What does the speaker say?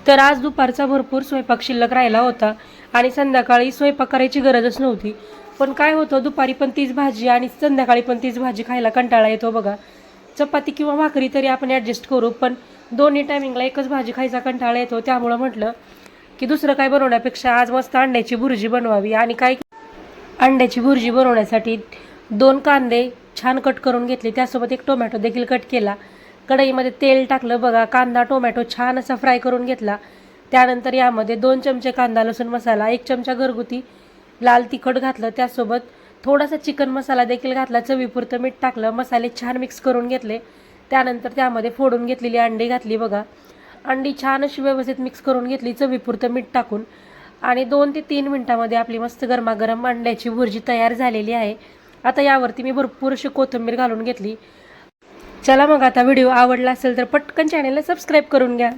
तर आज दुपारचा भरपूर स्वयंपाक शिल्लक राहिला होता आणि संध्याकाळी स्वयंपाक करायची गरजच नव्हती. पण काय होतं, दुपारी पण तीच भाजी आणि संध्याकाळी पण तीच भाजी खायला कंटाळा येतो बघा. चपाती किंवा भाकरी तरी आपण ॲडजस्ट करू, पण दोन्ही टायमिंगला एकच भाजी खायचा कंटाळा येतो. त्यामुळं म्हटलं की दुसरं काय बनवण्यापेक्षा आज मस्त अंड्याची भुर्जी बनवावी. आणि काय, अंड्याची भुर्जी बनवण्यासाठी 2 कांदे छान कट करून घेतले, त्यासोबत एक टोमॅटो देखील कट केला. कढईमध्ये तेल टाकलं बघा, कांदा टोमॅटो छान असा फ्राय करून घेतला. त्यानंतर यामध्ये 2 चमचे कांदा लसूण मसाला, 1 चमचा घरगुती लाल तिखट घातलं, त्यासोबत थोडासा चिकन मसाला देखील घातला, चवीपुरतं मीठ टाकलं, मसाले छान मिक्स करून घेतले. त्यानंतर त्यामध्ये फोडून घेतलेली अंडी घातली बघा. अंडी छान अशी व्यवस्थित मिक्स करून घेतली चवीपुरतं मीठ टाकून. आणि 2 ते 3 मिनिटांमध्ये आपली मस्त गरमागरम अंड्याची भुर्जी तयार झालेली आहे. आता यावरती मी भरपूर अशी कोथिंबीर घालून घेतली. चला मग, आता व्हिडिओ आवडला असेल तर पटकन चॅनलला सबस्क्राईब करून घ्या.